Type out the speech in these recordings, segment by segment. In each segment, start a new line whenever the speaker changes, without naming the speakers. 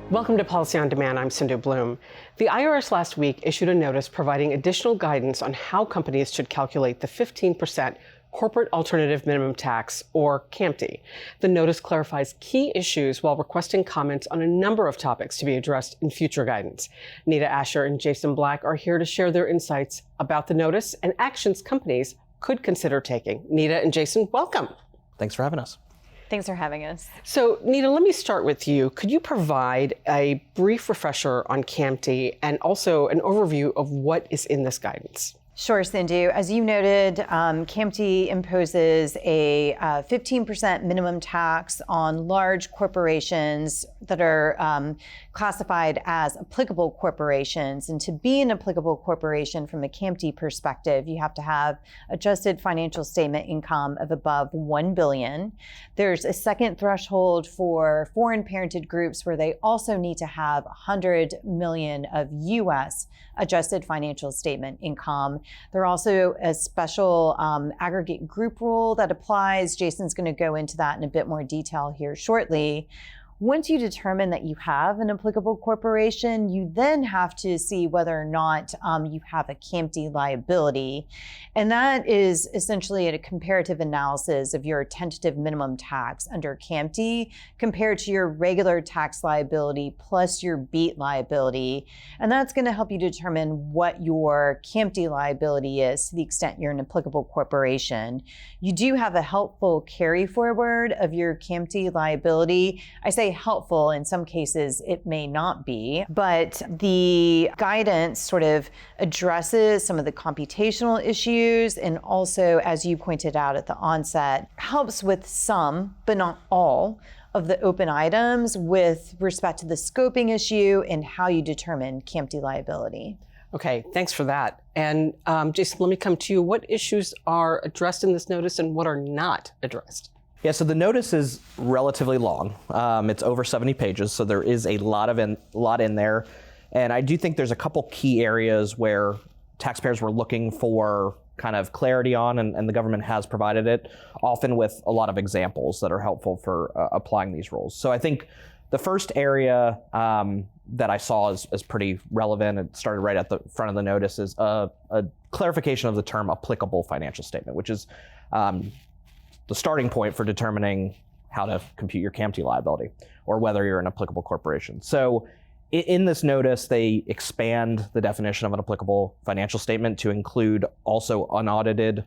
Welcome to Policy on Demand. I'm Sindhu Blume. The IRS last week issued a notice providing additional guidance on how companies should calculate the 15% Corporate Alternative Minimum Tax, or CAMT. The notice clarifies key issues while requesting comments on a number of topics to be addressed in future guidance. Nita Asher and Jason Black are here to share their insights about the notice and actions companies could consider taking. Nita and Jason, welcome.
Thanks for having us.
Thanks for having us.
So, Nita, let me start with you. Could you provide a brief refresher on CAMT and also an overview of what is in this guidance?
Sure, Sindhu. As you noted, CAMT imposes a 15% minimum tax on large corporations that are classified as applicable corporations. And to be an applicable corporation from a CAMT perspective, you have to have adjusted financial statement income of above $1 billion. There's a second threshold for foreign parented groups where they also need to have 100 million of U.S. adjusted financial statement income. There's also a special aggregate group rule that applies. Jason's going to go into that in a bit more detail here shortly. Once you determine that you have an applicable corporation, you then have to see whether or not you have a CAMT liability. And that is essentially a comparative analysis of your tentative minimum tax under CAMT compared to your regular tax liability plus your BEAT liability. And that's going to help you determine what your CAMT liability is to the extent you're an applicable corporation. You do have a helpful carry forward of your CAMT liability. I say helpful, in some cases it may not be, but the guidance sort of addresses some of the computational issues and also, as you pointed out at the onset, helps with some, but not all, of the open items with respect to the scoping issue and how you determine CAMT liability.
Okay, thanks for that. And Jason, let me come to you. What issues are addressed in this notice and what are not addressed?
Yeah, so the notice is relatively long. It's over 70 pages, so there is a lot in there. And I do think there's a couple key areas where taxpayers were looking for kind of clarity on, and the government has provided it, often with a lot of examples that are helpful for applying these rules. So I think the first area that I saw is pretty relevant, it started right at the front of the notice, is a clarification of the term applicable financial statement, which is the starting point for determining how to compute your CAMT liability or whether you're an applicable corporation. So in this notice, they expand the definition of an applicable financial statement to include also unaudited,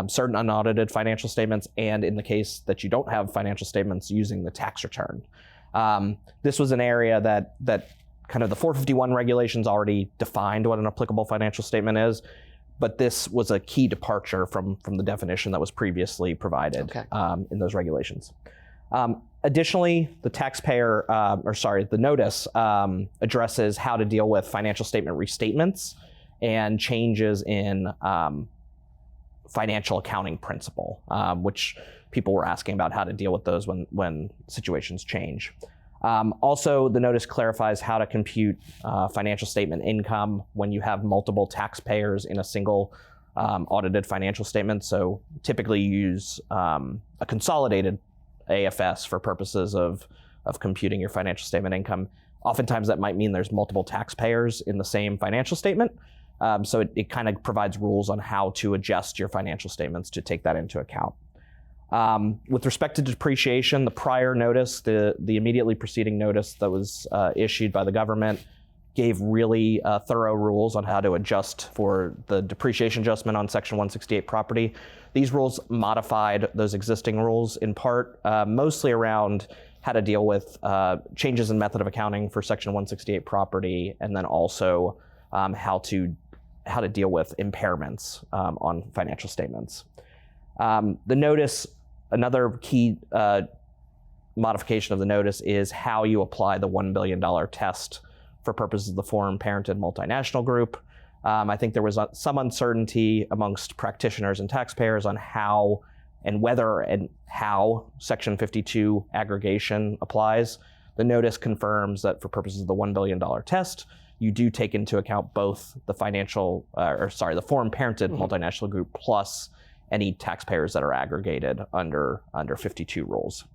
certain unaudited financial statements, and in the case that you don't have financial statements, using the tax return. This was an area that kind of the 451 regulations already defined what an applicable financial statement is, but this was a key departure from the definition that was previously provided in those regulations. Additionally, the notice addresses how to deal with financial statement restatements and changes in financial accounting principle, which people were asking about how to deal with those when situations change. Also, the notice clarifies how to compute financial statement income when you have multiple taxpayers in a single audited financial statement. So typically you use a consolidated AFS for purposes of computing your financial statement income. Oftentimes that might mean there's multiple taxpayers in the same financial statement. So it kind of provides rules on how to adjust your financial statements to take that into account. With respect to depreciation, the prior notice, the immediately preceding notice that was issued by the government, gave really thorough rules on how to adjust for the depreciation adjustment on Section 168 property. These rules modified those existing rules in part, mostly around how to deal with changes in method of accounting for Section 168 property, and then also how to deal with impairments on financial statements. The notice, another key modification of the notice is how you apply the $1 billion test for purposes of the foreign parented multinational group. I think there was some uncertainty amongst practitioners and taxpayers on how and whether and how Section 52 aggregation applies. The notice confirms that for purposes of the $1 billion test, you do take into account both the the foreign parented multinational group plus any taxpayers that are aggregated under 52 rules.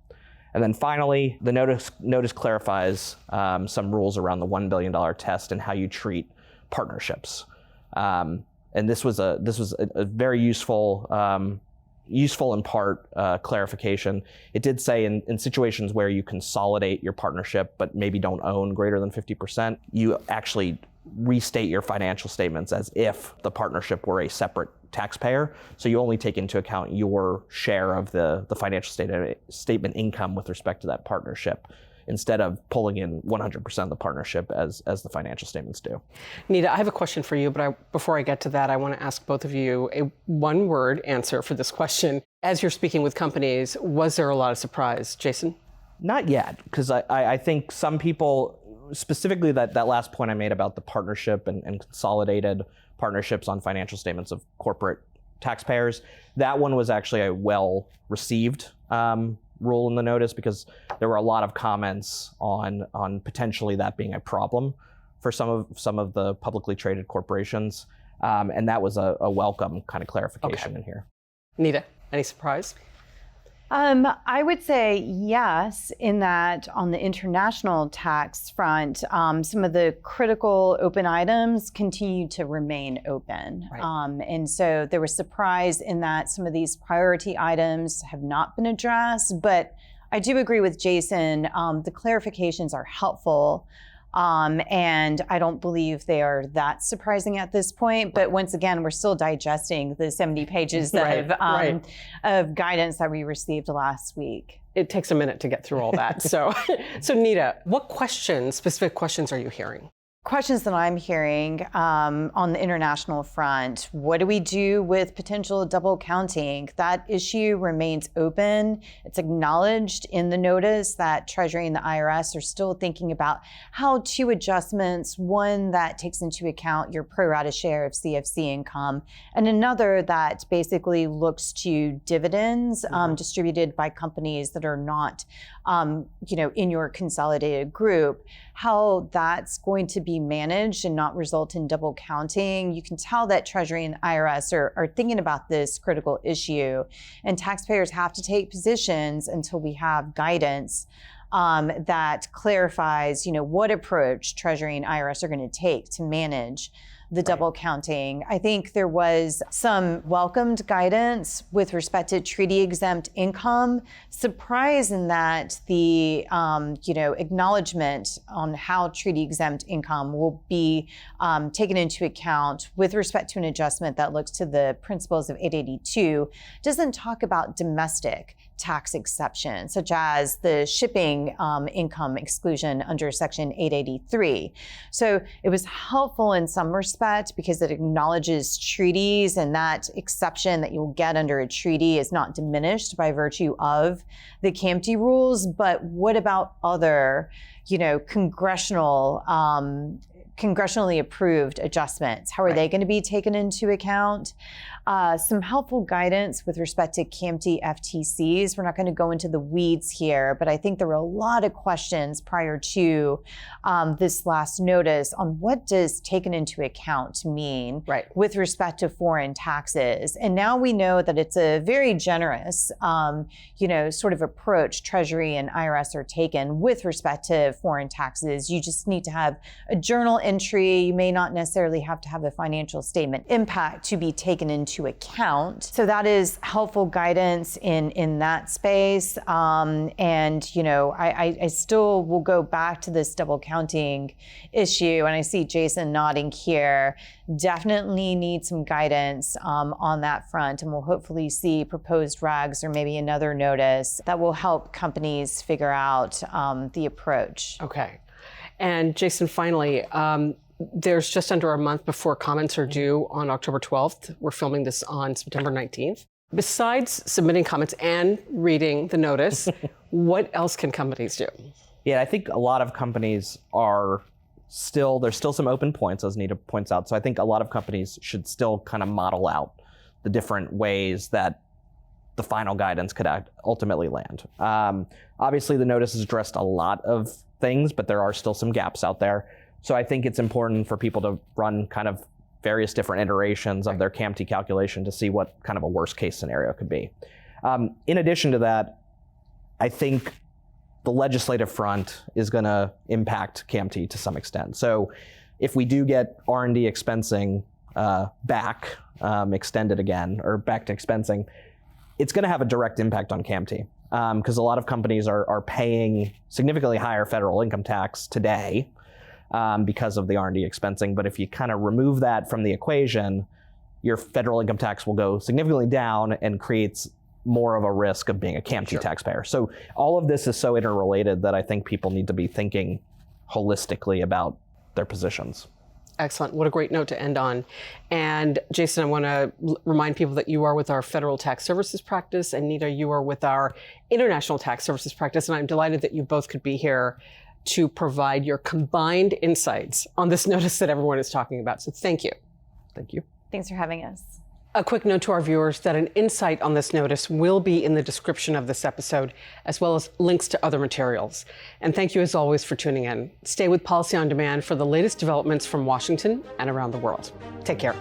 And then finally, the notice clarifies some rules around the $1 billion test and how you treat partnerships. And this was a very useful in part clarification. It did say in situations where you consolidate your partnership but maybe don't own greater than 50%, you actually restate your financial statements as if the partnership were a separate taxpayer. So you only take into account your share of the financial statement income with respect to that partnership, instead of pulling in 100% of the partnership as the financial statements do.
Nita, I have a question for you, but before I get to that, I want to ask both of you a one-word answer for this question. As you're speaking with companies, was there a lot of surprise? Jason?
Not yet, because I think some people, specifically that last point I made about the partnership and consolidated partnerships on financial statements of corporate taxpayers, that one was actually a well-received rule in the notice, because there were a lot of comments on potentially that being a problem for some of the publicly traded corporations, and that was a welcome kind of clarification in here.
Nita, any surprise?
I would say yes, in that on the international tax front, some of the critical open items continue to remain open.
Right.
And so there was surprise in that some of these priority items have not been addressed, but I do agree with Jason, the clarifications are helpful. And I don't believe they are that surprising at this point. But once again, we're still digesting the 70 pages of guidance that we received last week.
It takes a minute to get through all that. So Nita, what specific questions are you hearing?
Questions that I'm hearing on the international front: what do we do with potential double counting? That issue remains open. It's acknowledged in the notice that Treasury and the IRS are still thinking about how two adjustments, one that takes into account your pro rata share of CFC income, and another that basically looks to dividends distributed by companies that are not in your consolidated group, how that's going to be managed and not result in double counting. You can tell that Treasury and IRS are thinking about this critical issue, and taxpayers have to take positions until we have guidance that clarifies, what approach Treasury and IRS are going to take to manage the double counting. I think there was some welcomed guidance with respect to treaty exempt income. Surprise in that the acknowledgement on how treaty exempt income will be taken into account with respect to an adjustment that looks to the principles of 882 doesn't talk about domestic tax exceptions, such as the shipping income exclusion under Section 883. So it was helpful in some respect because it acknowledges treaties, and that exception that you'll get under a treaty is not diminished by virtue of the CAMT rules. But what about other, congressionally approved adjustments? How are they going to be taken into account? Some helpful guidance with respect to CAMT FTCs. We're not going to go into the weeds here, but I think there were a lot of questions prior to this last notice on what does taken into account mean with respect to foreign taxes. And now we know that it's a very generous, sort of approach Treasury and IRS are taken with respect to foreign taxes. You just need to have a journal entry. You may not necessarily have to have a financial statement impact to be taken into account. So that is helpful guidance in that space. I still will go back to this double counting issue, and I see Jason nodding here. Definitely need some guidance on that front, and we'll hopefully see proposed regs or maybe another notice that will help companies figure out the approach.
Okay. And Jason, finally, there's just under a month before comments are due on October 12th. We're filming this on September 19th. Besides submitting comments and reading the notice, what else can companies do?
Yeah, I think a lot of companies there's still some open points, as Nita points out. So I think a lot of companies should still kind of model out the different ways that the final guidance could ultimately land. Obviously, the notice has addressed a lot of things, but there are still some gaps out there. So I think it's important for people to run kind of various different iterations of their CAMT calculation to see what kind of a worst case scenario could be. In addition to that, I think the legislative front is going to impact CAMT to some extent. So if we do get R&D expensing back, extended again, or back to expensing, it's going to have a direct impact on CAMT because a lot of companies are paying significantly higher federal income tax today because of the R&D expensing. But if you kind of remove that from the equation, your federal income tax will go significantly down and creates more of a risk of being a CAMT taxpayer. So all of this is so interrelated that I think people need to be thinking holistically about their positions.
Excellent. What a great note to end on. And Jason, I want to remind people that you are with our federal tax services practice, and Nita, you are with our international tax services practice. And I'm delighted that you both could be here to provide your combined insights on this notice that everyone is talking about. So thank you.
Thank you.
Thanks for having us.
A quick note to our viewers that an insight on this notice will be in the description of this episode, as well as links to other materials. And thank you as always for tuning in. Stay with Policy on Demand for the latest developments from Washington and around the world. Take care.